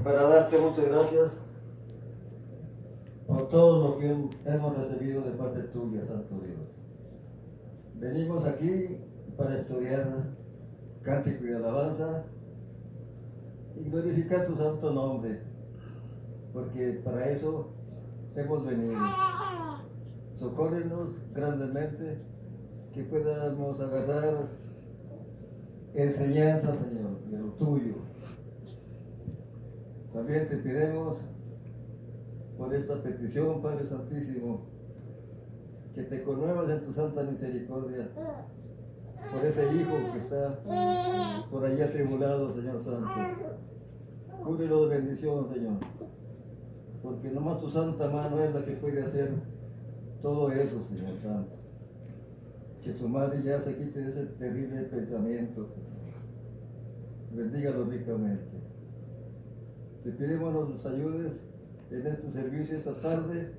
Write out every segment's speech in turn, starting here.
para darte muchas gracias por todo lo que hemos recibido de parte tuya, Santo Dios. Venimos aquí para estudiar cántico y alabanza y glorificar tu santo nombre, porque para eso hemos venido. Socórrenos grandemente, que podamos agarrar enseñanza, Señor, de lo tuyo. También te pedimos por esta petición, Padre Santísimo, que te conmuevas en tu santa misericordia por ese hijo que está por allá atribulado, Señor Santo. Cúbrelo de bendición, Señor, porque nomás tu santa mano es la que puede hacer todo eso, Señor Santo. Que su madre ya se quite ese terrible pensamiento. Bendígalo ricamente. Te pedimos nos ayudes en este servicio esta tarde,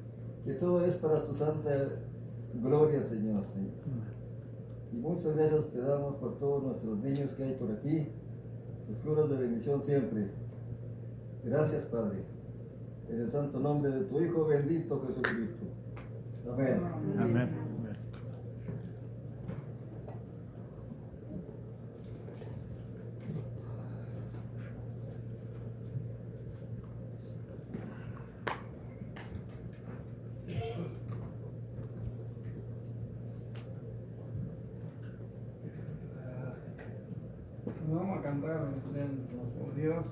que todo es para tu santa gloria, Señor. Sí. Y muchas gracias te damos por todos nuestros niños que hay por aquí, los juros de bendición siempre. Gracias, Padre, en el santo nombre de tu Hijo bendito Jesucristo. Amén. Amén. Vamos a cantar nuestro Dios.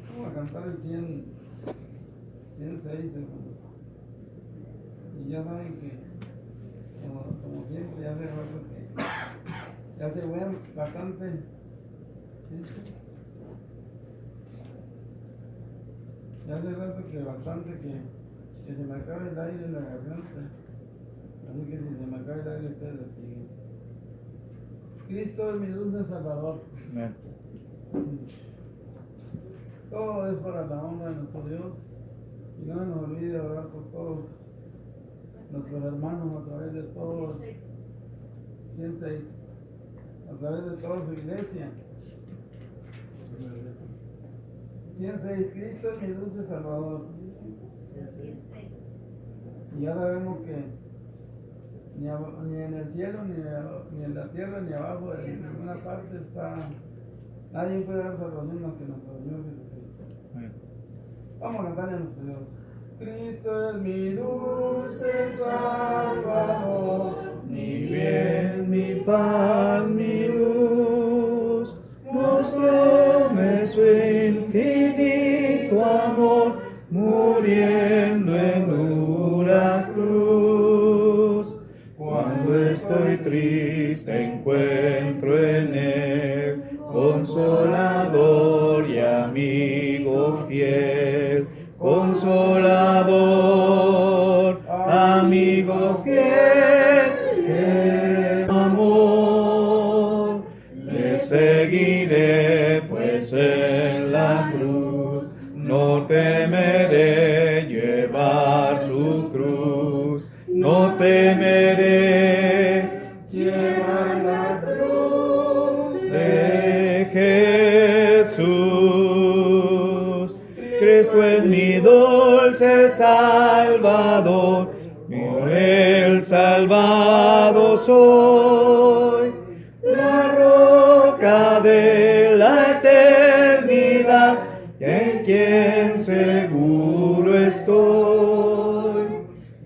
Vamos a cantar el 106, hermano. Y ya saben que, como siempre, ya hace rato que ya se ven bastante. ¿Sí? Ya hace rato que bastante que se me acabe el aire en la garganta. Así que si se me acabe el aire, ustedes lo siguen. Cristo es mi dulce Salvador. Amén. Todo es para la honra de nuestro Dios. Y no nos olvide orar por todos nuestros hermanos a través de todos. 106. A través de toda su iglesia. 106. Cristo es mi dulce Salvador. Y ya sabemos que ni en el cielo, ni en la tierra, ni abajo, en ninguna parte está. Nadie puede dar salvación más que nuestro Señor Jesucristo. Vamos a cantar a nuestro Dios. Cristo es mi dulce Salvador, mi bien, mi paz, mi luz. Mostróme su infinito amor, muriendo en dura cruz. Cuando estoy triste encuentro en él consolador y amigo fiel. Consolador, amigo fiel, amor, le seguiré pues en la cruz, no temeré llevar su cruz, no temeré llevar la cruz de Jesús. Cristo es mi dulce Salvador, por él salvado soy, la roca de la eternidad, en quien seguro estoy.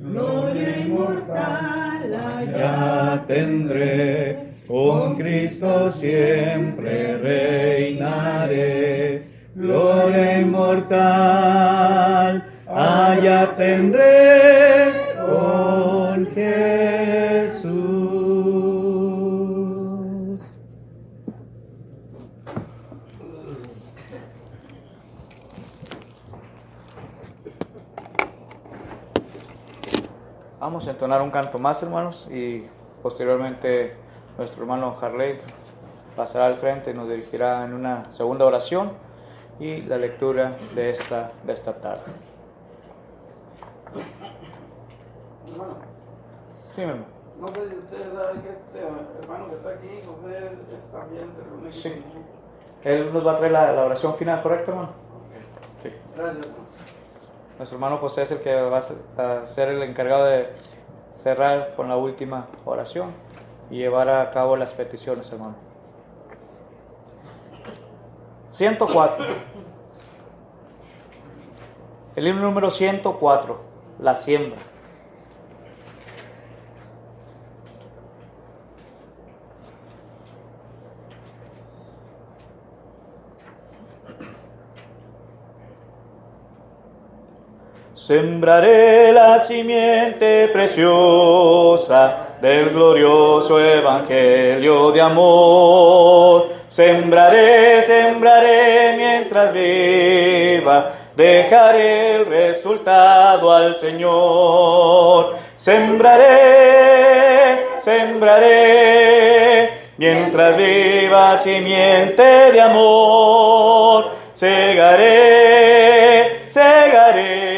Gloria inmortal allá tendré, con Cristo siempre reinaré. Gloria inmortal allá tendré con Jesús. Vamos a entonar un canto más, hermanos, y posteriormente nuestro hermano Harley pasará al frente y nos dirigirá en una segunda oración y la lectura de esta tarde. hermano. Sí, mi hermano. No sé si ustedes saben que este hermano que está aquí, José, es también de un equipo. Sí. Él nos va a traer la oración final, ¿correcto, hermano? Sí. Gracias, hermano. Nuestro hermano José es el que va a ser el encargado de cerrar con la última oración y llevar a cabo las peticiones, hermano. 104. El himno número 104, la siembra. Sembraré la simiente preciosa del glorioso evangelio de amor. Sembraré, sembraré mientras viva, dejaré el resultado al Señor. Sembraré, sembraré, mientras viva simiente de amor. Segaré, segaré,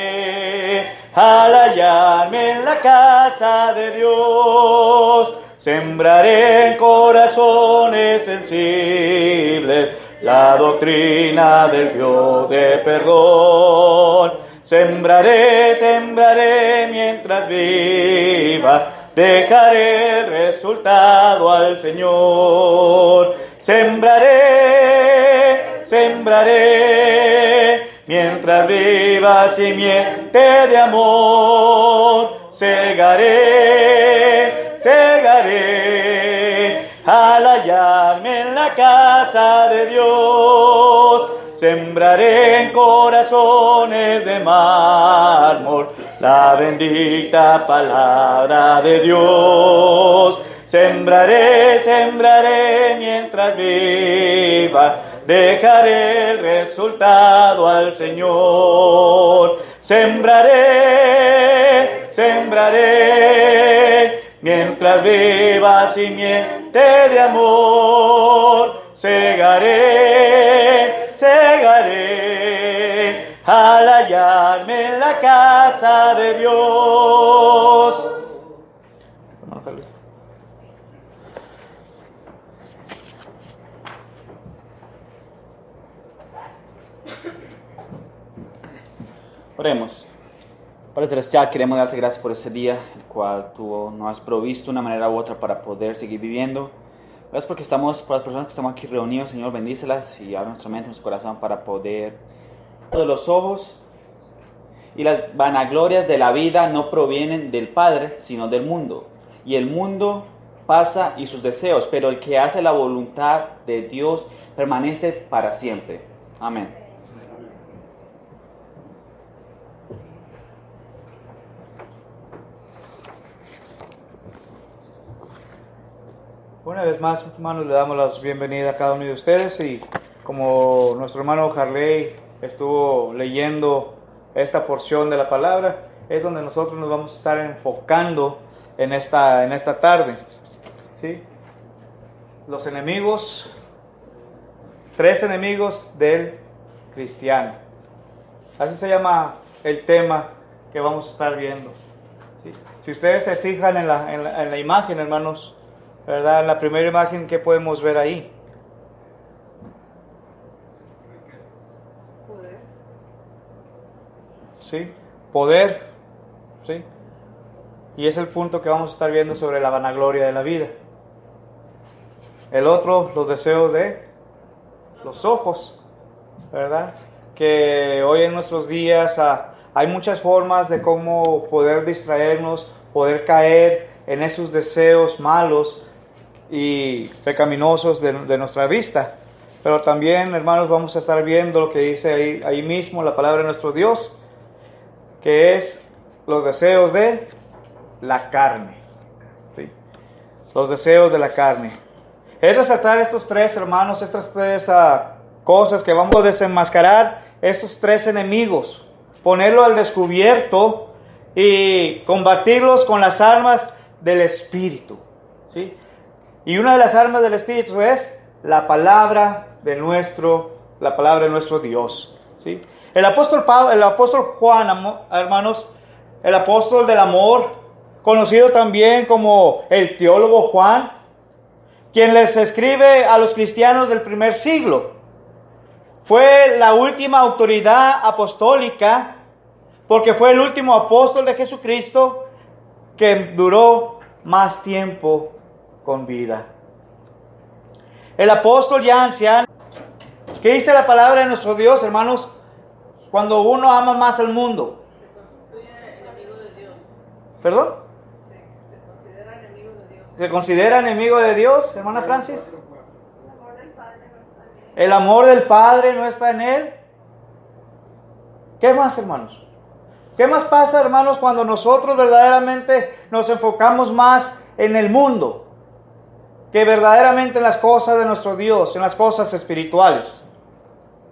al hallarme en la casa de Dios. Sembraré en corazones sensibles la doctrina del Dios de perdón. Sembraré, sembraré mientras viva, dejaré el resultado al Señor. Sembraré, sembraré, mientras viva simiente de amor. Segaré, segaré, al hallarme en la casa de Dios. Sembraré en corazones de mármol la bendita palabra de Dios. Sembraré, sembraré mientras viva, dejaré el resultado al Señor. Sembraré, sembraré, mientras viva simiente de amor. Segaré, segaré, al hallarme en la casa de Dios. Oremos. Padre Celestial, queremos darte gracias por este día, el cual tú nos has provisto de una manera u otra para poder seguir viviendo. Gracias porque estamos, por las personas que estamos aquí reunidos, Señor, bendícelas y abre nuestra mente y nuestro corazón para poder de los ojos y las vanaglorias de la vida no provienen del Padre, sino del mundo. Y el mundo pasa y sus deseos, pero el que hace la voluntad de Dios permanece para siempre. Amén. Una vez más, hermanos, le damos la bienvenida a cada uno de ustedes y como nuestro hermano Harley estuvo leyendo esta porción de la palabra, es donde nosotros nos vamos a estar enfocando en esta tarde. ¿Sí? Los enemigos, 3 enemigos del cristiano. Así se llama el tema que vamos a estar viendo. ¿Sí? Si ustedes se fijan en la imagen, hermanos, ¿verdad? La primera imagen que podemos ver ahí. Poder. ¿Sí? Poder. ¿Sí? Y es el punto que vamos a estar viendo sobre la vanagloria de la vida. El otro, los deseos de los ojos, ¿verdad? Que hoy en nuestros días hay muchas formas de cómo poder distraernos, poder caer en esos deseos malos y pecaminosos de nuestra vista. Pero también, hermanos, vamos a estar viendo lo que dice ahí mismo la palabra de nuestro Dios, que es los deseos de la carne. ¿Sí? Los deseos de la carne. Es resaltar estos 3, hermanos, estas 3 cosas que vamos a desenmascarar, estos 3 enemigos, ponerlo al descubierto y combatirlos con las armas del Espíritu. ¿Sí? Y una de las armas del Espíritu es la palabra de nuestro Dios. ¿Sí? El apóstol Juan, hermanos, el apóstol del amor, conocido también como el teólogo Juan, quien les escribe a los cristianos del primer siglo. Fue la última autoridad apostólica porque fue el último apóstol de Jesucristo que duró más tiempo con vida. El apóstol ya anciano, ¿qué dice la palabra de nuestro Dios, hermanos? Cuando uno ama más al mundo. Se constituye enemigo de Dios. ¿Perdón? Se considera enemigo de Dios. ¿Se considera enemigo de Dios, hermana Francis? El amor del Padre no está en él. El amor del Padre no está en él. ¿Qué más, hermanos? ¿Qué más pasa, hermanos, cuando nosotros verdaderamente nos enfocamos más en el mundo que verdaderamente en las cosas de nuestro Dios, en las cosas espirituales?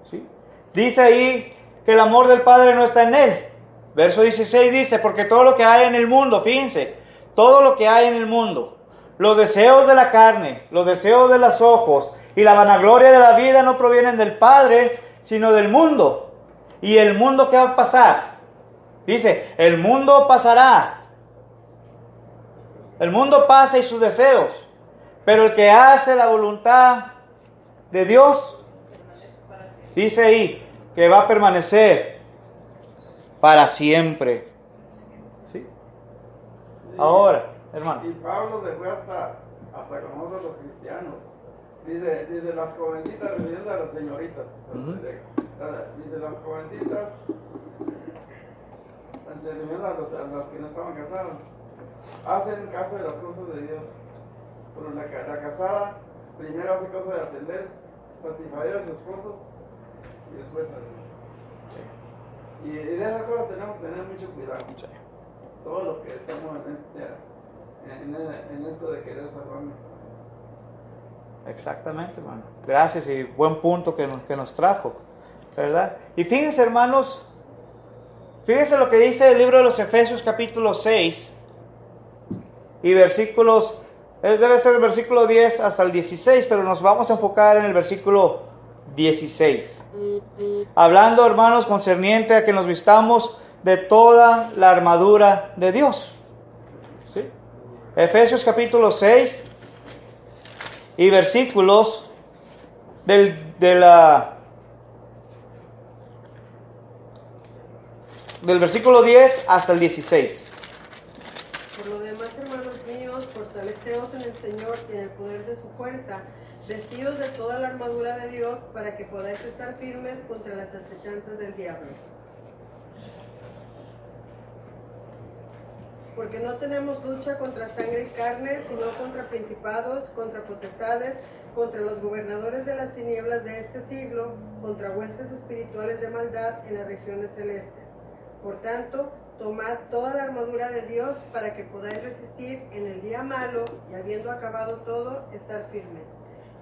¿Sí? Dice ahí que el amor del Padre no está en él. Verso 16 dice, porque todo lo que hay en el mundo, fíjense, todo lo que hay en el mundo, los deseos de la carne, los deseos de los ojos y la vanagloria de la vida no provienen del Padre, sino del mundo. ¿Y el mundo qué va a pasar? Dice, el mundo pasará. El mundo pasa y sus deseos. Pero el que hace la voluntad de Dios, dice ahí, que va a permanecer para siempre. ¿Sí? Ahora, hermano. Y Pablo se fue hasta con nosotros los cristianos. Dice las jovencitas, refiriendo a las señoritas. Dice las jovencitas, se refiriendo a los que no estaban casados, hacen caso de las cosas de Dios. Pero la casada primero hace cosas de atender, satisfacer a su esposo y después a Dios. Y de esas cosas tenemos que tener mucho cuidado. Todos los que estamos en esto de querer salvarnos. Exactamente, hermano. Gracias y buen punto que nos trajo, ¿verdad? Y fíjense, hermanos, fíjense lo que dice el libro de los Efesios capítulo 6 y versículos, debe ser el versículo 10 hasta el 16, pero nos vamos a enfocar en el versículo 16. Hablando, hermanos, concerniente a que nos vistamos de toda la armadura de Dios. ¿Sí? Efesios capítulo 6 y versículos del versículo 10 hasta el 16. Por lo demás, hermanos míos, fortaleceos en el Señor y en el poder de su fuerza, vestidos de toda la armadura de Dios, para que podáis estar firmes contra las acechanzas del diablo. Porque no tenemos lucha contra sangre y carne, sino contra principados, contra potestades, contra los gobernadores de las tinieblas de este siglo, contra huestes espirituales de maldad en las regiones celestes. Por tanto, tomad toda la armadura de Dios para que podáis resistir en el día malo y habiendo acabado todo, estar firmes.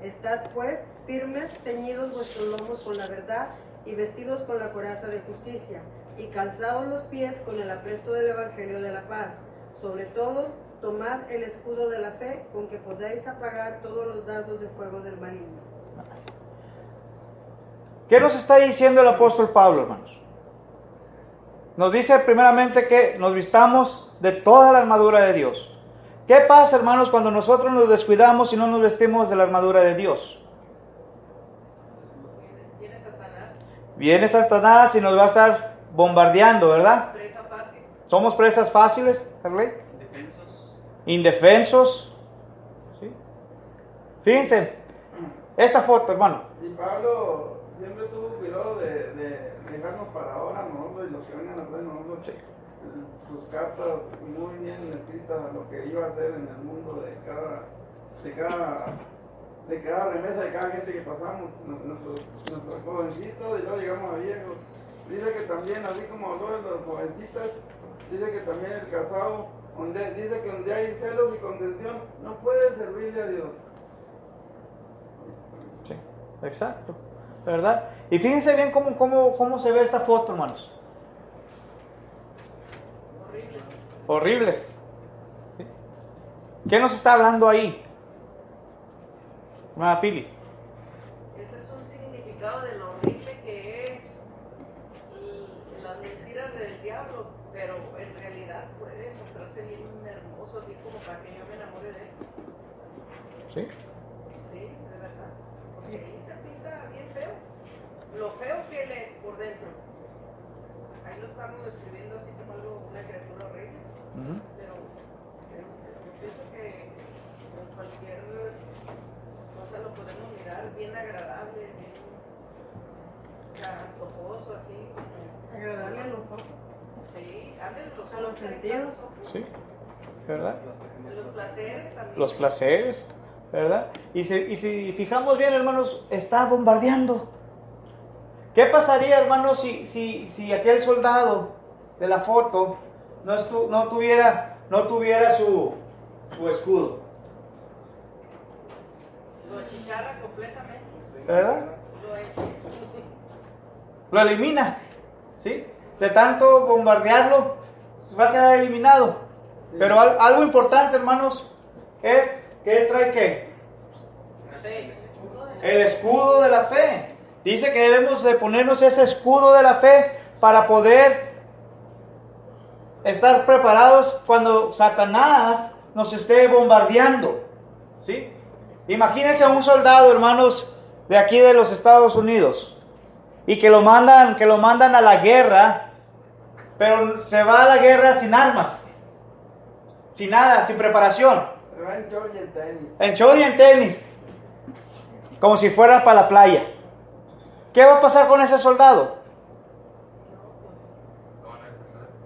Estad pues firmes, ceñidos vuestros lomos con la verdad y vestidos con la coraza de justicia, y calzados los pies con el apresto del evangelio de la paz. Sobre todo, tomad el escudo de la fe con que podáis apagar todos los dardos de fuego del maligno. ¿Qué nos está diciendo el apóstol Pablo, hermanos? Nos dice primeramente que nos vistamos de toda la armadura de Dios. ¿Qué pasa, hermanos, cuando nosotros nos descuidamos y no nos vestimos de la armadura de Dios? Viene Satanás, Viene Satanás y nos va a estar bombardeando, ¿verdad? presa fácil. ¿Somos presas fáciles, Harley? Indefensos. ¿Sí? Fíjense, esta foto, hermano. Y Pablo siempre tuvo cuidado de dejarnos para ahora nosotros y los que vengan a hacer nosotros. Sí. Sus cartas muy bien escritas a lo que iba a hacer en el mundo de cada remesa, de cada gente que pasamos, nuestros jovencitos, y luego llegamos a viejos. Dice que también, así como habló de las jovencitas, dice que también el casado, dice que donde hay celos y contención, no puede servirle a Dios. Sí, exacto, ¿verdad? Y fíjense bien cómo se ve esta foto, hermanos. Horrible. ¿Sí? ¿Qué nos está hablando ahí? Hermana Pili. Ese es un significado de lo horrible que es las mentiras del diablo, pero en realidad puede hace bien hermoso, así como para que yo me enamore de él. ¿Sí? Sí, de verdad. Porque ahí se pinta bien feo. Lo feo que él es por dentro. Ahí lo estamos describiendo así como algo, una criatura horrible. Ujú. Pero yo pienso que con cualquier cosa lo podemos mirar bien agradable, bien antojoso, así. Agradable a los ojos, Sí, ándale los a los ojos, ahí están sentidos. los ojos. Sí, ¿verdad? Los placeres también. Los placeres, ¿verdad? Y si fijamos bien, hermanos, está bombardeando. ¿Qué pasaría, hermanos, si aquel soldado de la foto no tuviera su escudo? Lo achicharra completamente. ¿Verdad? Lo echa. Lo elimina, ¿sí? De tanto bombardearlo, se va a quedar eliminado. Sí. Pero algo importante, hermanos, es que él trae ¿qué? El escudo de la fe. Dice que debemos de ponernos ese escudo de la fe para poder estar preparados cuando Satanás nos esté bombardeando, ¿sí? Imagínense a un soldado, hermanos, de aquí de los Estados Unidos, y que lo mandan a la guerra, pero se va a la guerra sin armas, sin nada, sin preparación, Se va en short y en tenis. en short y en tenis, como si fuera para la playa. ¿Qué va a pasar con ese soldado?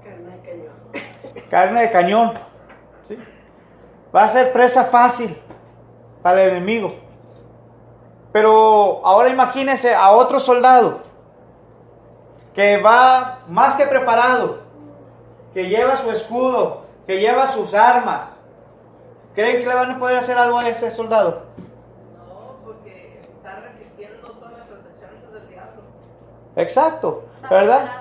Carne de cañón. Carne de cañón, ¿sí? Va a ser presa fácil para el enemigo. Pero ahora imagínense a otro soldado que va más que preparado, que lleva su escudo, que lleva sus armas. ¿Creen que le van a poder hacer algo a ese soldado? No, porque está resistiendo todas las acechanzas del diablo. Exacto, ¿verdad?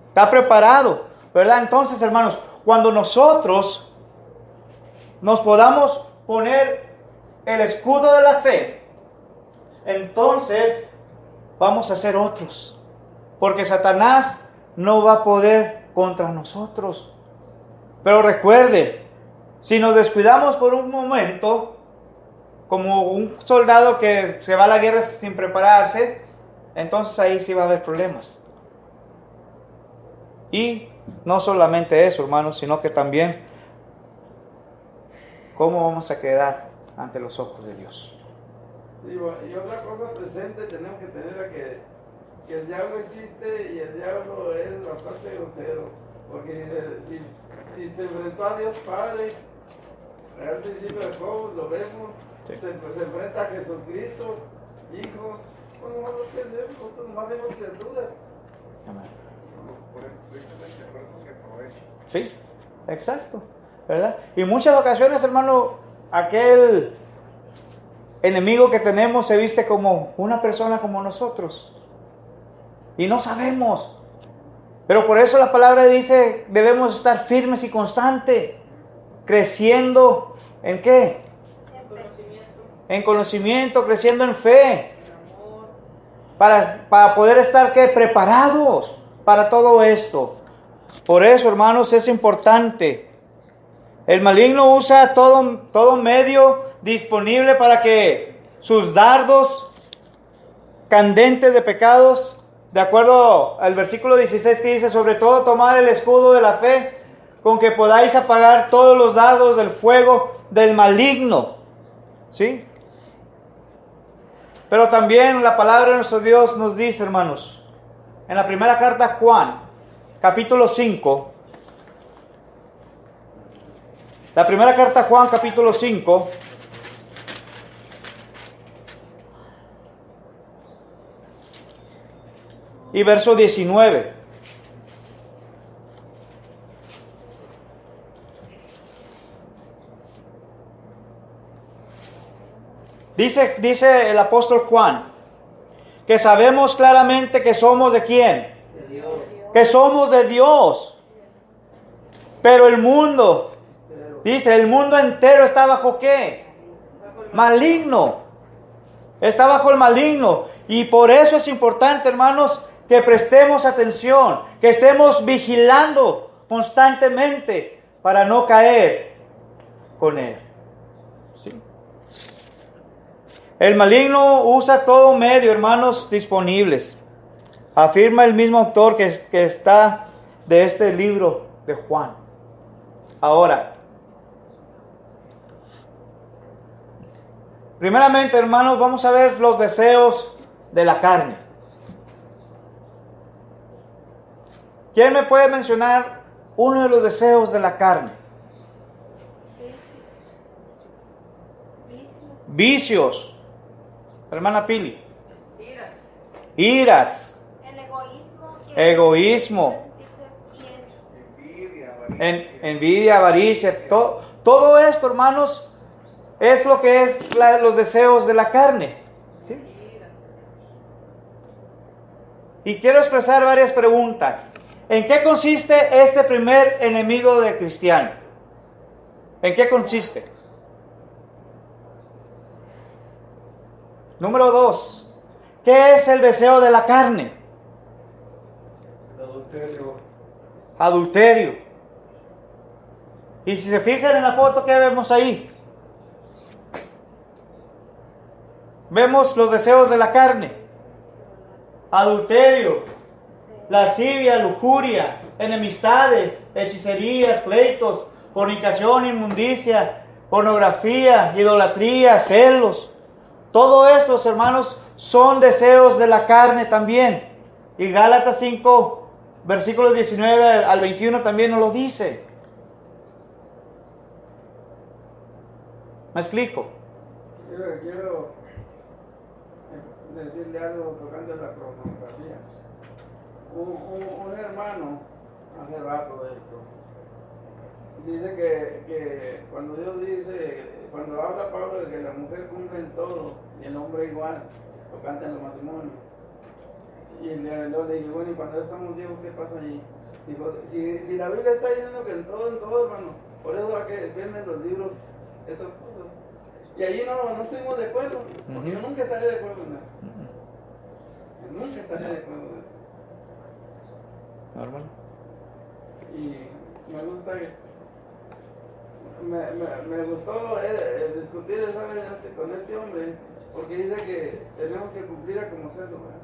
Está preparado, ¿verdad? Entonces, hermanos, cuando nosotros nos podamos poner el escudo de la fe, entonces vamos a ser otros. Porque Satanás no va a poder contra nosotros. Pero recuerden, si nos descuidamos por un momento, como un soldado que se va a la guerra sin prepararse, entonces ahí sí va a haber problemas. Y no solamente eso, hermanos, sino que también cómo vamos a quedar ante los ojos de Dios. Sí, bueno, y otra cosa presente tenemos que tener es que el diablo existe y el diablo es bastante grosero. Porque si se enfrentó a Dios Padre, al principio de Job lo vemos, Sí. se enfrenta a Jesucristo, Hijo. Pues nomás no entendemos, nosotros nomás vemos criaturas. Amén. Por eso se aprovecha. Sí, exacto, ¿verdad? Y muchas ocasiones, hermano, aquel enemigo que tenemos se viste como una persona como nosotros. Y no sabemos. Pero por eso la palabra dice, debemos estar firmes y constantes, creciendo ¿en qué? En conocimiento, creciendo en fe, para poder estar ¿qué? Preparados para todo esto. Por eso, hermanos, es importante. El maligno usa todo medio disponible para que sus dardos candentes de pecados, de acuerdo al versículo 16 que dice, sobre todo tomar el escudo de la fe, con que podáis apagar todos los dardos del fuego del maligno. ¿Sí? Pero también la palabra de nuestro Dios nos dice, hermanos, en la primera carta a Juan, capítulo 5, la primera carta a Juan, capítulo 5, y verso 19. Dice el apóstol Juan, que sabemos claramente que somos de quién, que somos de Dios, pero el mundo, dice, el mundo entero está bajo ¿qué? Maligno, está bajo el maligno, y por eso es importante, hermanos, que prestemos atención, que estemos vigilando constantemente para no caer con él. ¿Sí? El maligno usa todo medio, hermanos, disponibles. Afirma el mismo autor que está de este libro de Juan. Ahora, primeramente, hermanos, vamos a ver los deseos de la carne. ¿Quién me puede mencionar uno de los deseos de la carne? Vicios. Hermana Pili. Iras. El egoísmo. Egoísmo. Sentirse bien. Envidia, avaricia. Todo esto, hermanos, es lo que es los deseos de la carne. ¿Sí? Y quiero expresar varias preguntas. ¿En qué consiste este primer enemigo del cristiano? ¿En qué consiste? Número 2. ¿Qué es el deseo de la carne? El adulterio. Adulterio. Y si se fijan en la foto, ¿qué vemos ahí? Vemos los deseos de la carne. Adulterio, lascivia, lujuria, enemistades, hechicerías, pleitos, fornicación, inmundicia, pornografía, idolatría, celos. Todo esto, hermanos, son deseos de la carne también. Y Gálatas 5, versículos 19 al 21 también nos lo dice. ¿Me explico? Quiero decirle algo tocante a la pornografía. Un hermano, hace rato de esto, dice que cuando Dios dice, cuando habla Pablo de que la mujer cumple en todo y el hombre igual, tocante a los matrimonios. Y luego le dije, bueno, y cuando estamos viejos, ¿qué pasa allí? Dijo, si la Biblia está diciendo que en todo, hermano, por eso a que venden los libros, esas cosas. Y allí no estuvimos de acuerdo, porque yo nunca estaré de acuerdo en eso. Yo nunca estaré de acuerdo en eso. Normal. Y me gusta me gustó discutir esa vez con este hombre, porque dice que tenemos que cumplir a como serlo, ¿verdad?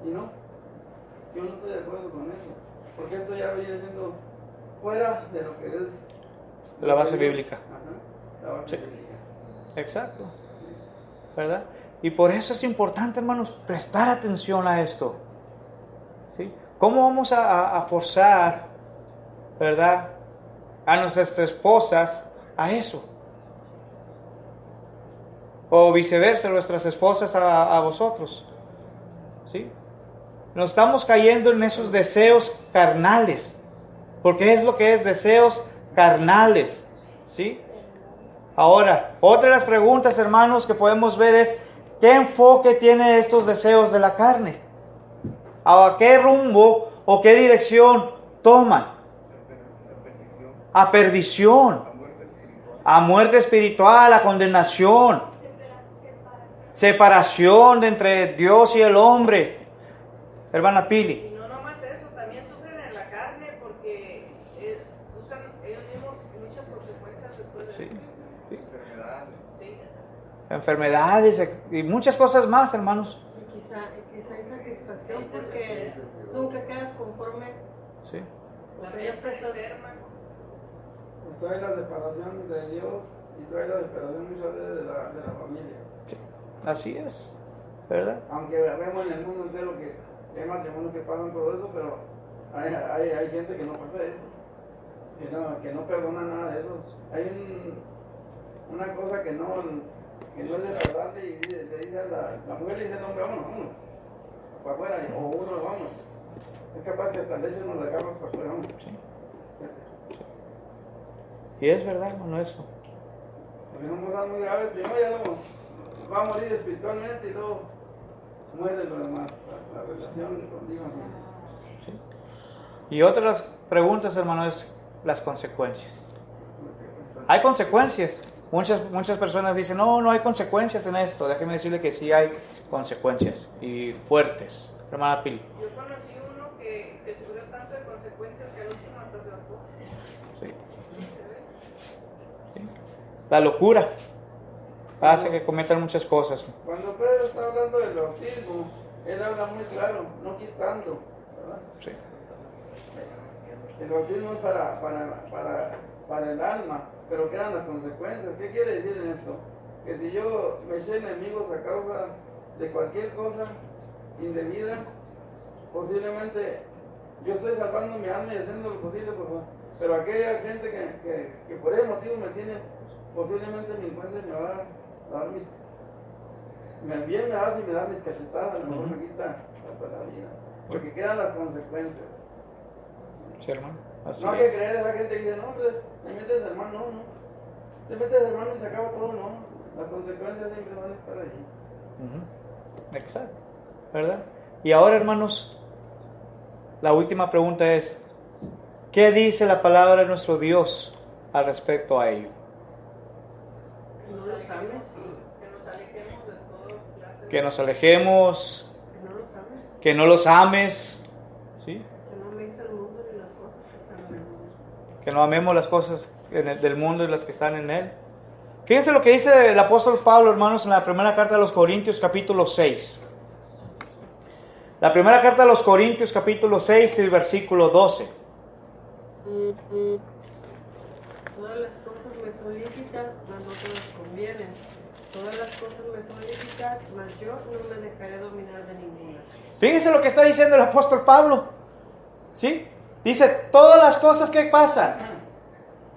Y no, yo no estoy de acuerdo con eso, porque esto ya viene siendo fuera de lo que es La base bíblica. Ajá, la base Sí. bíblica. Exacto. ¿Verdad? Y por eso es importante, hermanos, prestar atención a esto. ¿Sí? ¿Cómo vamos a forzar, verdad, a nuestras esposas a eso? O viceversa, nuestras esposas a vosotros. ¿Sí? Nos estamos cayendo en esos deseos carnales. Porque es lo que es deseos carnales. ¿Sí? Ahora, otra de las preguntas, hermanos, que podemos ver es, ¿qué enfoque tienen estos deseos de la carne? ¿A qué rumbo o qué dirección toman? A perdición, a muerte espiritual, a condenación, separación de entre Dios y el hombre. Hermana Pili. Y no nomás eso, también sufren en la carne porque buscan ellos mismos muchas consecuencias después de eso. Sí. Enfermedades y muchas cosas más, hermanos. Y quizá hay satisfacción porque nunca quedas conforme. Sí. La Siempre mente estás enferma. Pues trae la separación de Dios y trae la separación muchas veces de la familia. Así es, ¿verdad? Aunque vemos en el mundo entero que hay matrimonios que pasan todo eso, pero hay gente que no pasa eso, que no perdona nada de eso. Hay una cosa que no es desagradable y le dice la mujer le dice al hombre, vámonos, para afuera, o uno, vámonos. Es capaz que tal vez uno le agarra para afuera, vámonos. Sí. Y es verdad, hermano, eso. Porque son cosas muy graves, primero ya no va a morir espiritualmente y luego muere lo demás, la relación con Dios. ¿Sí? Y otra de las preguntas, hermano, es las consecuencias. ¿Hay consecuencias? Muchas personas dicen, no hay consecuencias en esto. Déjeme decirle que sí hay consecuencias y fuertes. Hermana Pili. Yo conocí uno que sufrió tanto de consecuencias que al último hasta se bajó. Sí. la locura hace que cometan muchas cosas. Cuando Pedro está hablando del bautismo, él habla muy claro, no quitando, ¿verdad? Sí. El bautismo es para el alma, pero quedan las consecuencias. ¿Qué quiere decir en esto? Que si yo me eché enemigos a causa de cualquier cosa indebida, posiblemente yo estoy salvando mi alma y haciendo lo posible, pero aquella gente que por ese motivo me tiene, posiblemente me encuentre y me va a dar bien me hace y me da mis cachetadas, a lo mejor me quita hasta la vida, porque quedan las consecuencias. Sí, hermano. Así No hay que es. creer a esa gente que dice, no, hombre, te metes hermano, no. Te metes hermano y se acaba todo, no. Las consecuencias siempre van a estar allí. Ujú. Exacto. ¿Verdad? Y ahora, hermanos, la última pregunta es, ¿qué dice la palabra de nuestro Dios al respecto a ello? Que no los ames, Que nos alejemos de todo clase de... Que nos alejemos, que no los ames, que no los ames, ¿sí? que no améis al mundo ni las cosas que están en el mundo. Que no amemos las cosas del mundo y las que están en él. Fíjense lo que dice el apóstol Pablo, hermanos, en la primera carta de los Corintios, capítulo 6. La primera carta de los Corintios, capítulo 6, el versículo 12. Todas las cosas me son lícitas, mas no todas convienen. Todas las cosas me son lícitas, mas yo no me dejaré dominar de ninguna. Fíjense lo que está diciendo el apóstol Pablo. ¿Sí? Dice, todas las cosas que pasan,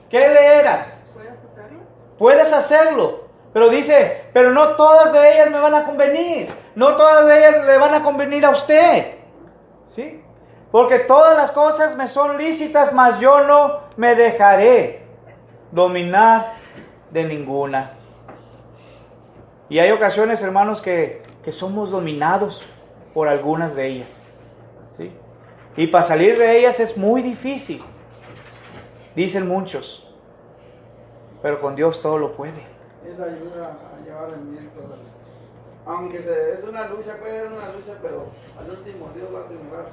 ¿qué le eran? ¿Puedes hacerlo? Puedes hacerlo. Pero dice, pero no todas de ellas me van a convenir. No todas de ellas le van a convenir a usted. ¿Sí? Porque todas las cosas me son lícitas, mas yo no me dejaré dominar de ninguna. Y hay ocasiones, hermanos, que somos dominados por algunas de ellas. ¿Sí? Y para salir de ellas es muy difícil, dicen muchos. Pero con Dios todo lo puede. Él ayuda a llevar el bien cosas. Aunque es una lucha, puede ser una lucha, pero al último Dios va a triunfar.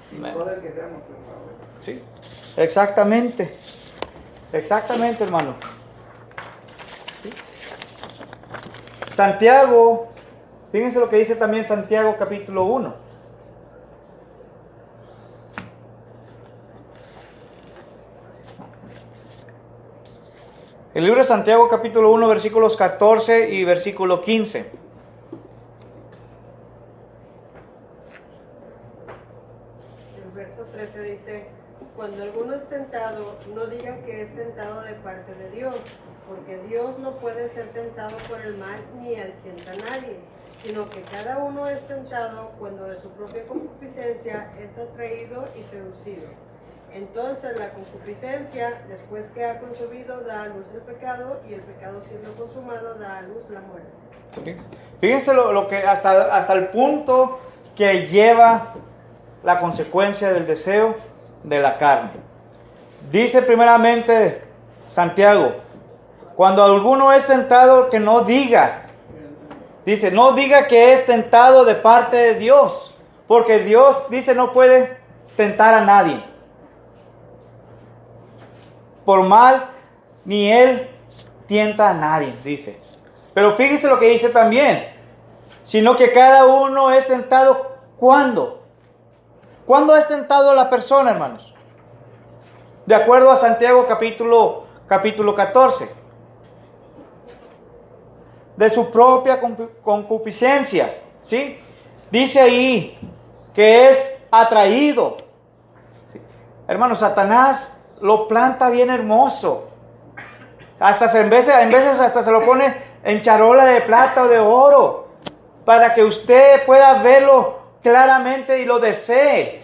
Sin Amén. poder que seamos triunfadores. Sí, exactamente. Exactamente, hermano. ¿Sí? Santiago, fíjense lo que dice también Santiago capítulo 1. El libro de Santiago capítulo 1, versículos 14 y versículo 15. El verso 13 dice, cuando alguno es tentado, no diga que es tentado de parte de Dios, porque Dios no puede ser tentado por el mal ni tienta a nadie, sino que cada uno es tentado cuando de su propia concupiscencia es atraído y seducido. Entonces la concupiscencia, después que ha concebido, da a luz el pecado, y el pecado siendo consumado da a luz la muerte. Fíjense lo que hasta el punto que lleva la consecuencia del deseo de la carne. Dice primeramente Santiago, cuando alguno es tentado, que no diga. Dice, no diga que es tentado de parte de Dios, porque Dios, dice, no puede tentar a nadie por mal, ni Él tienta a nadie, dice. Pero fíjense lo que dice también, sino que cada uno es tentado, ¿cuándo? ¿Cuándo es tentado la persona, hermanos? De acuerdo a Santiago capítulo 14. De su propia concupiscencia, ¿sí? Dice ahí que es atraído. ¿Sí? Hermanos, Satanás lo planta bien hermoso. Hasta en veces hasta se lo pone en charola de plata o de oro, para que usted pueda verlo claramente y lo desee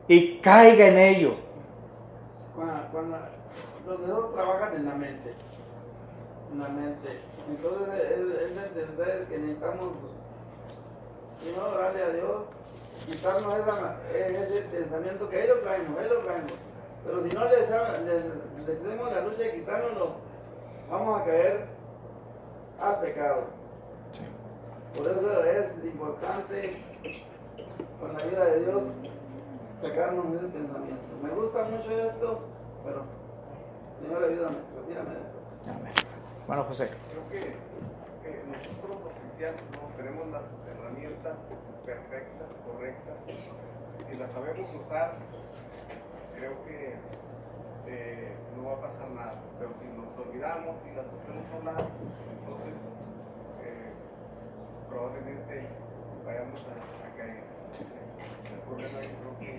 y caiga en ello. Cuando los dedos trabajan en la mente, entonces es entender que necesitamos primero orarle a Dios, quitarnos ese pensamiento que ellos traemos, pero si no les hacemos la lucha de quitárnoslo, vamos a caer al pecado. Sí. Por eso es importante, con la ayuda de Dios, sacarnos ese pensamiento. Me gusta mucho esto, pero Señor, ayúdame, retírame de esto. Amén. Bueno, José. Creo que nosotros los cristianos no tenemos las herramientas perfectas, correctas. Si las sabemos usar, creo que no va a pasar nada. Pero si nos olvidamos y las hacemos a un lado, entonces probablemente vayamos a caer. El problema es que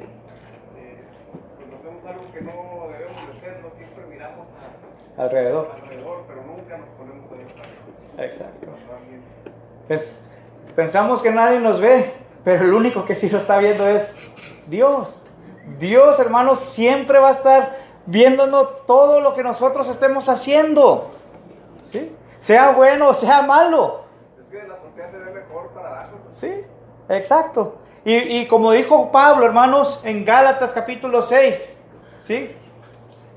cuando hacemos algo que no debemos de hacerlo, siempre miramos Alrededor. pero nunca nos ponemos a buscar. Exacto. Pensamos que nadie nos ve, pero el único que sí lo está viendo es Dios. Dios, hermanos, siempre va a estar viéndonos todo lo que nosotros estemos haciendo, ¿sí? Sea bueno o sea malo. Es que de la azotea se ve mejor para abajo. Sí, exacto. Y como dijo Pablo, hermanos, en Gálatas capítulo 6, ¿sí?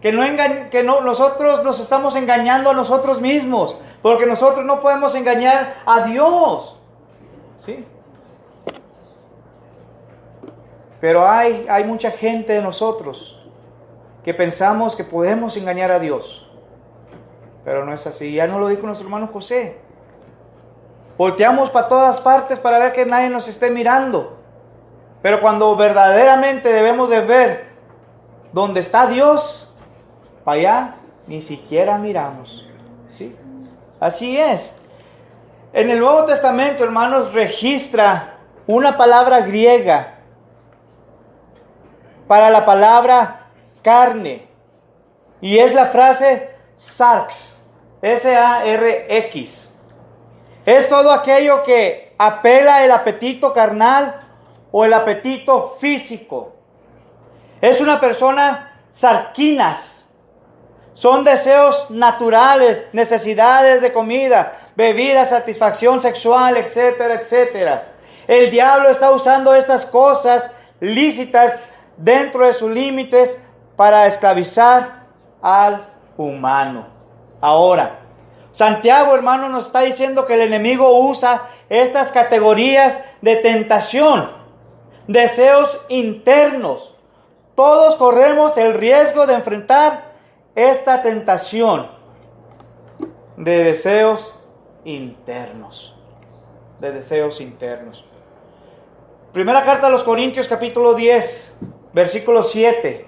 Que nosotros nos estamos engañando a nosotros mismos, porque nosotros no podemos engañar a Dios, ¿sí? Pero hay mucha gente de nosotros que pensamos que podemos engañar a Dios, pero no es así. Ya nos lo dijo nuestro hermano José. Volteamos para todas partes para ver que nadie nos esté mirando, pero cuando verdaderamente debemos de ver dónde está Dios, para allá ni siquiera miramos, ¿sí? Así es. En el Nuevo Testamento, hermanos, registra una palabra griega para la palabra carne, y es la frase sarx, S-A-R-X. Es todo aquello que apela el apetito carnal o el apetito físico. Es una persona sarquinas. Son deseos naturales, necesidades de comida, bebida, satisfacción sexual, etcétera, etcétera. El diablo está usando estas cosas lícitas dentro de sus límites para esclavizar al humano. Ahora, Santiago, hermano, nos está diciendo que el enemigo usa estas categorías de tentación, deseos internos. Todos corremos el riesgo de enfrentar esta tentación de deseos internos. Primera carta a los Corintios, capítulo 10, versículo 7.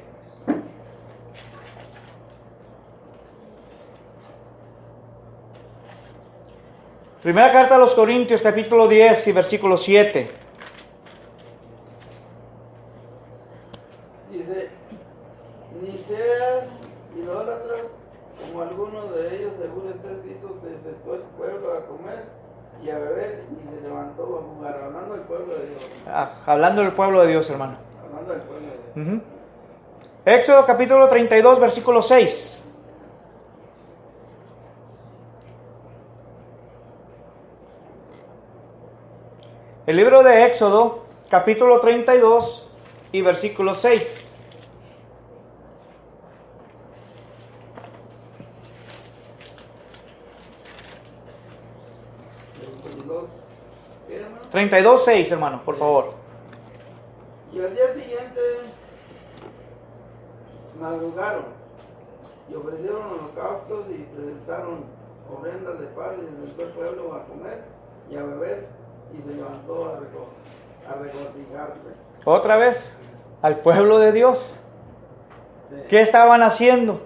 Primera carta a los Corintios, capítulo 10 y versículo 7. Dice, ni seas idólatras como algunos de ellos, según está escrito, se sentó el pueblo a comer y a beber y se levantó a jugar, hablando del pueblo de Dios. Hablando del pueblo de Dios, hermano. Hablando del pueblo de Dios. Éxodo capítulo 32, versículo 6. El libro de Éxodo, capítulo 32 y versículo 6. ¿Qué, hermano? 32, 6, hermano, por favor. Y al día siguiente madrugaron y ofrecieron holocaustos y presentaron ofrendas de paz y se sentó el pueblo a comer y a beber y se levantó a regocijarse. Otra vez, al pueblo de Dios. ¿Qué estaban haciendo?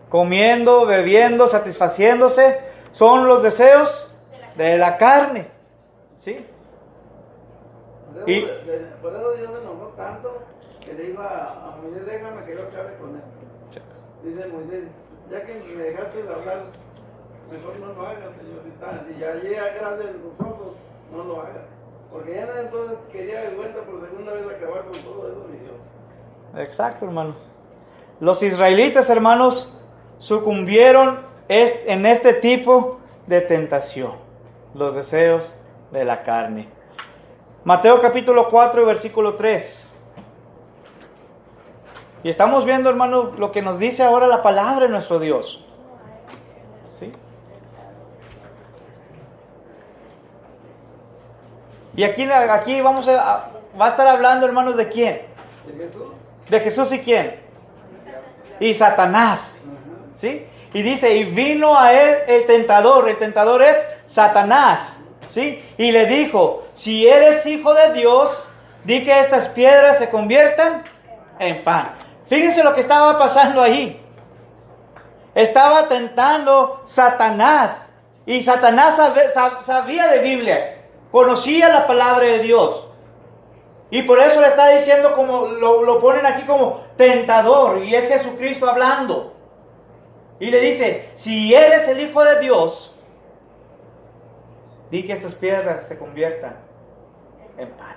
Comiendo, bebiendo, satisfaciéndose. Son los deseos de la carne. ¿Sí? Por eso Dios se enojó tanto que le dijo a Moisés, déjame que yo acabe con él. Dice Moisés, ya que me dejaste de hablar, mejor no lo hagas, señorita. Si ya llega grande en tus ojos, no lo hagas. Porque ya entonces quería de vuelta por segunda vez acabar con todo eso, mi Dios. Exacto, hermano. Los israelitas, hermanos, sucumbieron en este tipo de tentación. Los deseos de la carne. Mateo capítulo 4 y versículo 3. Y estamos viendo, hermano, lo que nos dice ahora la palabra de nuestro Dios. ¿Sí? Y aquí va a estar hablando, hermanos, ¿de quién? ¿De Jesús? De Jesús y quién? Y Satanás. ¿Sí? Y dice, y vino a él el tentador es Satanás, ¿sí? Y le dijo, si eres hijo de Dios, di que estas piedras se conviertan en pan. Fíjense lo que estaba pasando ahí. Estaba tentando Satanás. Y Satanás sabía de Biblia, conocía la palabra de Dios. Y por eso le está diciendo, como lo ponen aquí como tentador, y es Jesucristo hablando. Y le dice, si eres el Hijo de Dios, di que estas piedras se conviertan en pan.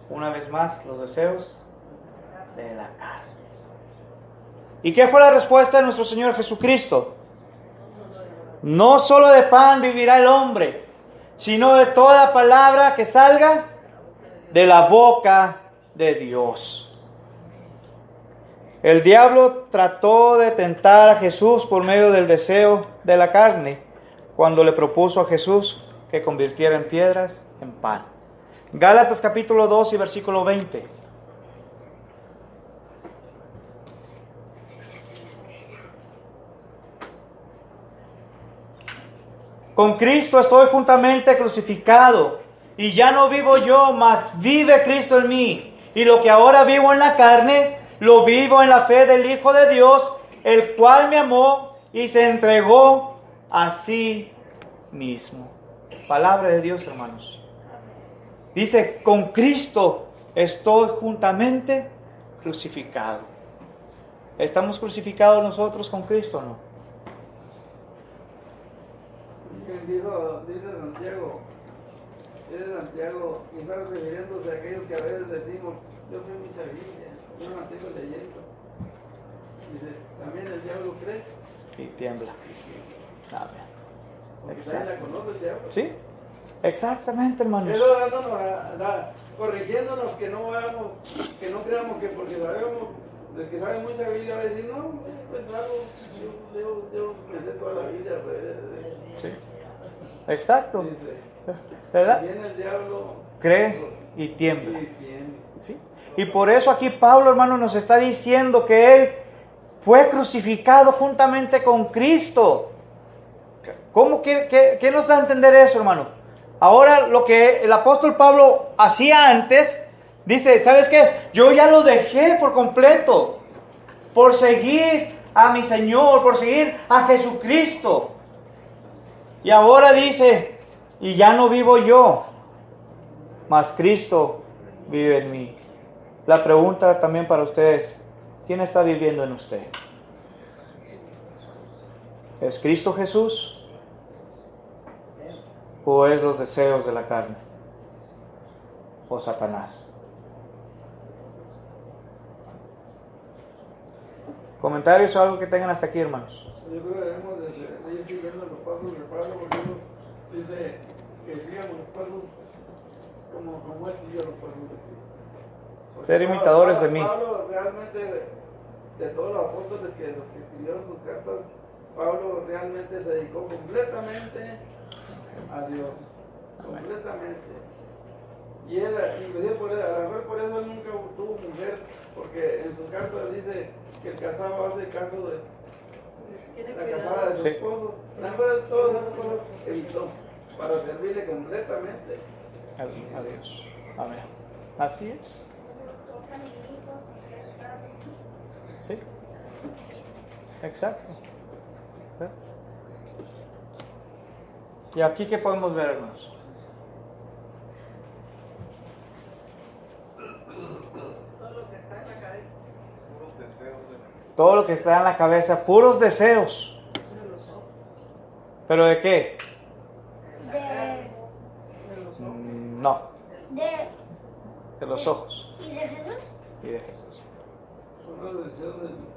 Una vez más, los deseos de la carne. ¿Y qué fue la respuesta de nuestro Señor Jesucristo? No solo de pan vivirá el hombre, sino de toda palabra que salga de la boca de Dios. El diablo trató de tentar a Jesús por medio del deseo de la carne, cuando le propuso a Jesús que convirtiera en piedras en pan. Gálatas capítulo 2 y versículo 20. Con Cristo estoy juntamente crucificado, y ya no vivo yo, mas vive Cristo en mí. Y lo que ahora vivo en la carne, lo vivo en la fe del Hijo de Dios, el cual me amó y se entregó a sí mismo. Palabra de Dios, hermanos. Dice, con Cristo estoy juntamente crucificado. ¿Estamos crucificados nosotros con Cristo o no? Dice Santiago, y está refiriéndose a aquellos que a veces decimos, yo soy mucha Biblia, yo me mantengo leyendo. Dice, también el diablo cree. Y tiembla. Amén. Porque nadie la conoce el diablo. Sí, exactamente, hermanos. Eso dándonos, corrigiéndonos que no vamos, que no creamos que porque sabemos, el que sabe mucha Biblia va a decir, no, pues algo, yo me sé toda la Biblia al revés. Sí, exacto. Dice, ¿verdad? viene el diablo, Cree y tiembla. y tiembla. ¿Sí? Y por eso aquí Pablo, hermano, nos está diciendo que él fue crucificado juntamente con Cristo. ¿Cómo? ¿Qué nos da a entender eso, hermano? Ahora lo que el apóstol Pablo hacía antes, dice, ¿sabes qué? Yo ya lo dejé por completo, por seguir a mi Señor, por seguir a Jesucristo. Y ahora dice, y ya no vivo yo, mas Cristo vive en mí. La pregunta también para ustedes, ¿quién está viviendo en usted? ¿Es Cristo Jesús? ¿O es los deseos de la carne? ¿O Satanás? ¿Comentarios o algo que tengan hasta aquí, hermanos? Yo creo que debemos de ir siguiendo los pasos de Pablo, porque Dios dice que sigamos los pasos como él siguió los pasos de Cristo. Porque Ser imitadores de mí. Pablo realmente, de todos los apóstoles los que escribieron sus cartas, Pablo realmente se dedicó completamente a Dios. Completamente. Y él, inclusive a lo mejor por eso él nunca tuvo mujer, porque en sus cartas dice que el casado hace caso de la casada de su esposo. A lo mejor todas esas cosas evitó para servirle completamente A Dios. Amén. Así es. Sí. Exacto. ¿Sí? ¿Y aquí qué podemos ver, hermanos? Todo lo que está en la cabeza, puros deseos. ¿Pero de qué? No, de los ojos. ¿Y de Jesús? Y de Jesús. son los deseos de sus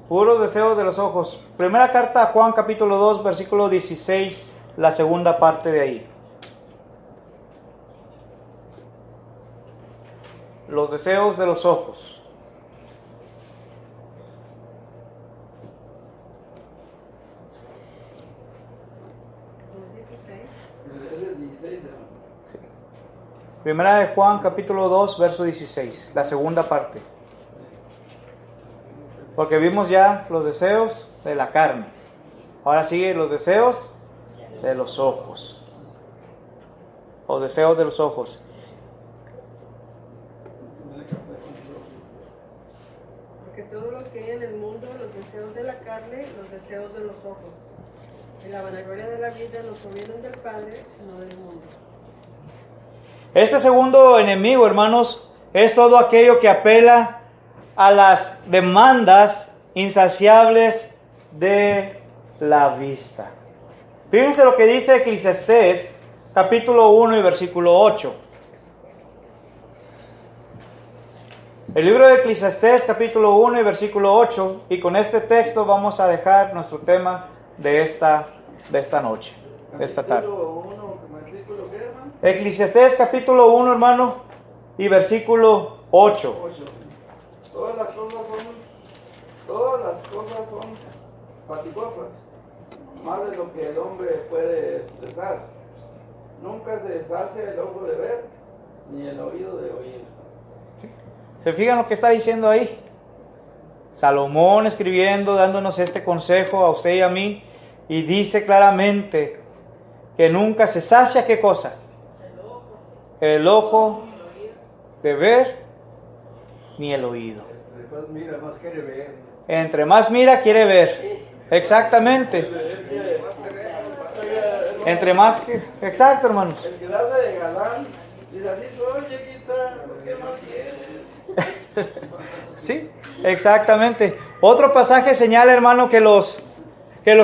Puros deseos de los ojos. Primera carta a Juan capítulo 2, versículo 16, la segunda parte de ahí. Los deseos de los ojos. Sí. Primera de Juan capítulo 2, verso 16, la segunda parte. Porque vimos ya los deseos de la carne. Ahora sigue los deseos de los ojos. Los deseos de los ojos. Porque todo lo que hay en el mundo, los deseos de la carne, los deseos de los ojos, y la vanagloria de la vida no provienen del Padre, sino del mundo. Este segundo enemigo, hermanos, es todo aquello que apela a las demandas insaciables de la vista. Fíjense lo que dice Eclesiastés, capítulo 1 y versículo 8. El libro de Eclesiastés, capítulo 1 y versículo 8, y con este texto vamos a dejar nuestro tema de esta noche, de esta tarde. Eclesiastés, capítulo 1, hermano, y versículo 8. Todas las cosas son fatigosas, más de lo que el hombre puede expresar. Nunca se sacia el ojo de ver, ni el oído de oír. ¿Se fijan lo que está diciendo ahí? Salomón escribiendo, dándonos este consejo a usted y a mí, y dice claramente que nunca se sacia, ¿qué cosa? El ojo de ver, ni el oído. Después mira, más quiere ver. Entre más mira, quiere ver. Exactamente. Entre más que... Exacto, hermanos. El que habla de galán, dice así, oye, quita, ¿qué más quieres? Sí, exactamente. Otro pasaje señala, hermano, que los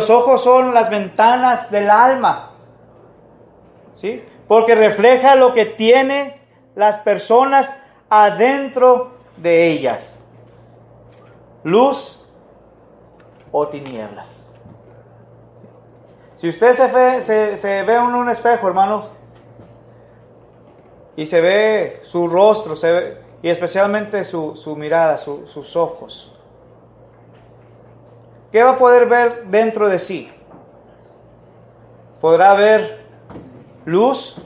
ojos son las ventanas del alma. ¿Sí? Porque refleja lo que tienen las personas adentro de ellas. Luz o tinieblas. Si usted se ve en un espejo, hermanos, y se ve su rostro, y especialmente su mirada, sus ojos, ¿qué va a poder ver dentro de sí? ¿Podrá ver luz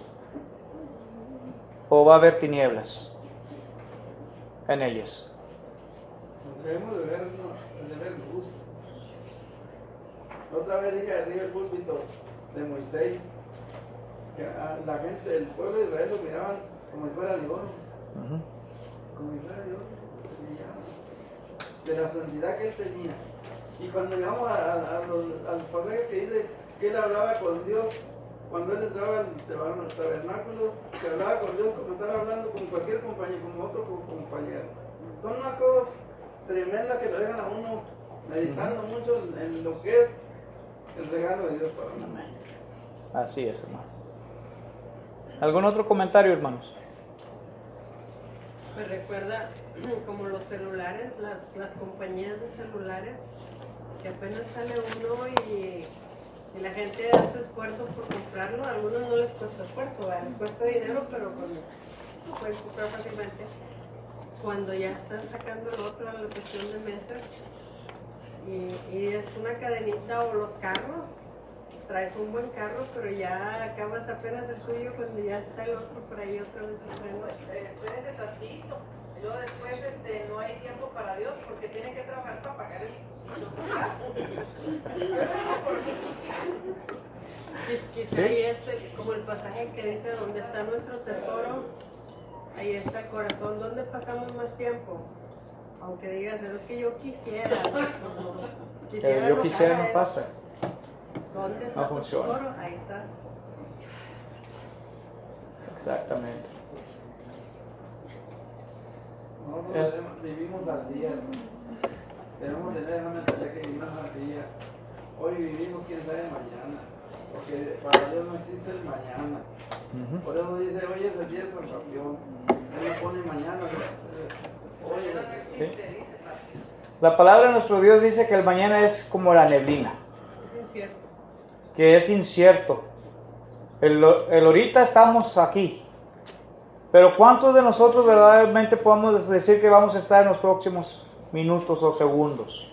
o va a haber tinieblas en ellas? Debemos de ver luz. Otra vez dije arriba el púlpito de Moisés, que a la gente del pueblo de Israel lo miraban como si fuera de oro. Como si fuera de oro, de la santidad que él tenía. Y cuando llegamos al pasaje que dice que él hablaba con Dios, cuando él entraba al tabernáculo, que hablaba con Dios como estaba hablando con cualquier compañero, como otro compañero. Son unas cosas tremendas que lo dejan a uno meditando mucho en lo que es el regalo de Dios para uno. Así es, hermano. ¿Algún otro comentario, hermanos? Me recuerda como los celulares, las compañías de celulares, que apenas sale uno y la gente hace esfuerzo por comprarlo. A algunos no les cuesta esfuerzo, les cuesta dinero, pero lo pueden comprar fácilmente. Cuando ya están sacando el otro a la cuestión de meses, y es una cadenita, o los carros, traes un buen carro, pero ya acabas apenas el tuyo cuando ya está el otro por ahí otra vez. Espérense tantito. Luego después no hay tiempo para Dios porque tienen que trabajar para pagar Quizá ahí es como el pasaje que dice: donde está nuestro tesoro, ahí está el corazón. ¿Dónde pasamos más tiempo? Aunque digas, es que yo quisiera. Yo quisiera no pasa. ¿Dónde está No tu funciona. tesoro? Ahí estás. Exactamente. Nosotros vivimos al día, hermano. Tenemos que tener esa mentalidad que vivimos al día. Hoy vivimos, quién sabe mañana. Porque para Dios no existe el mañana. Por eso dice, hoy es el día de salvación. Él no pone mañana. Hoy no existe, ¿sí? dice Pati. La palabra de nuestro Dios dice que el mañana es como la neblina, Es incierto. que es incierto. El ahorita estamos aquí, pero ¿cuántos de nosotros verdaderamente podemos decir que vamos a estar en los próximos minutos o segundos?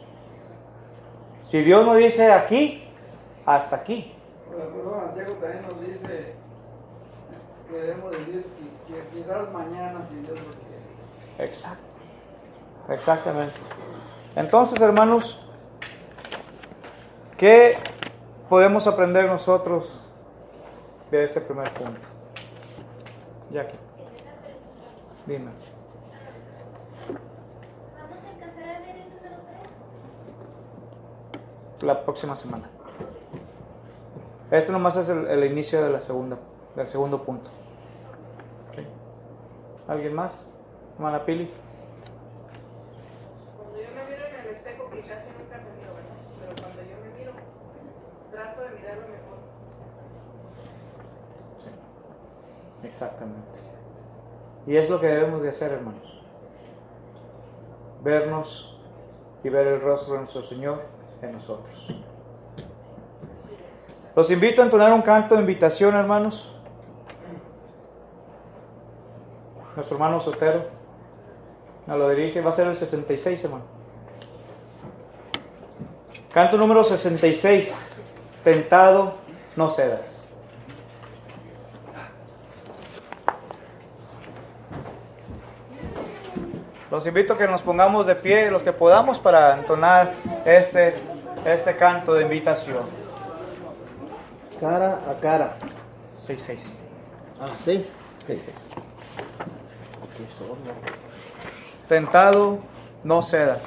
Si Dios nos dice aquí, hasta aquí. Por ejemplo, Santiago también nos dice que debemos decir que quizás mañana, si Dios lo quiere. Exacto. Exactamente. Entonces, hermanos, ¿qué podemos aprender nosotros de este primer punto? Jackie, dime. ¿Vamos a alcanzar a ver el número 3? La próxima semana. Este nomás es el inicio de del segundo punto. ¿Sí? ¿Alguien más? Hermana Pili. Cuando yo me miro en el espejo, que casi nunca me miro, ¿verdad? Pero cuando yo me miro, trato de mirarlo mejor. Sí, exactamente. Y es lo que debemos de hacer, hermanos. Vernos y ver el rostro de nuestro Señor en nosotros. Los invito a entonar un canto de invitación, hermanos. Nuestro hermano Sotero nos lo dirige, va a ser el 66, hermano. Canto número 66. Tentado, no cedas. Los invito a que nos pongamos de pie, los que podamos, para entonar este canto de invitación. Cara a cara. 6-6. Ah, 6. 6-6. Tentado, no cedas.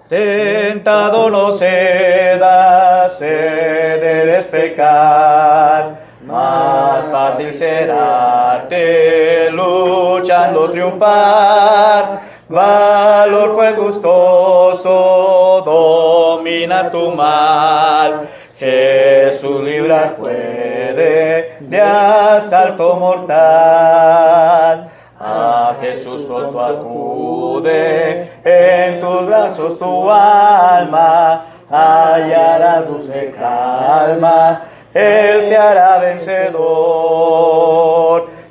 Tentado, no cedas, debes pecar. Más fácil será te luchando triunfar. Valor pues gustoso domina tu mal. Jesús librar puede de asalto mortal. A Jesús pronto acude, en tus brazos tu alma hallará dulce calma. Él te hará vencedor.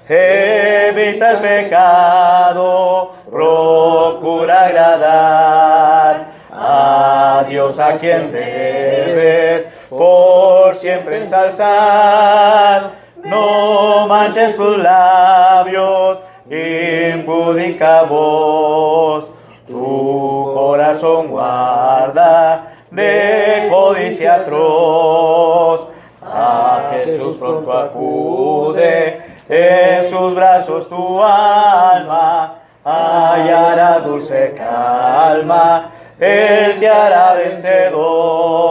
Evita el pecado, procura agradar a Dios, a quien debes por siempre ensalzar. No manches tus labios, impúdica voz, tu corazón guarda de codicia atroz. A Jesús pronto acude, en sus brazos tu alma hallará dulce calma. Él te hará vencedor.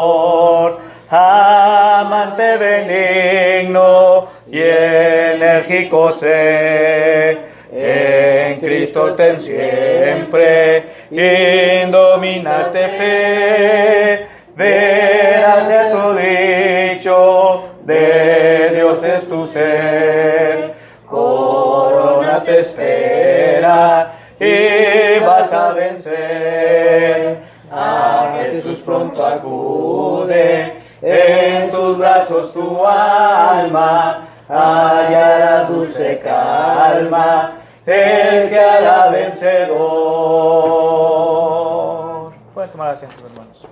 Amante benigno y enérgico sé, en Cristo ten siempre indominante fe. Verás en tu dicho, de Dios es tu ser. Corona te espera y vas a vencer. A Jesús pronto acude, en sus brazos tu alma hallarás dulce calma. Él te hará vencedor. Pueden tomar asientos, hermanos.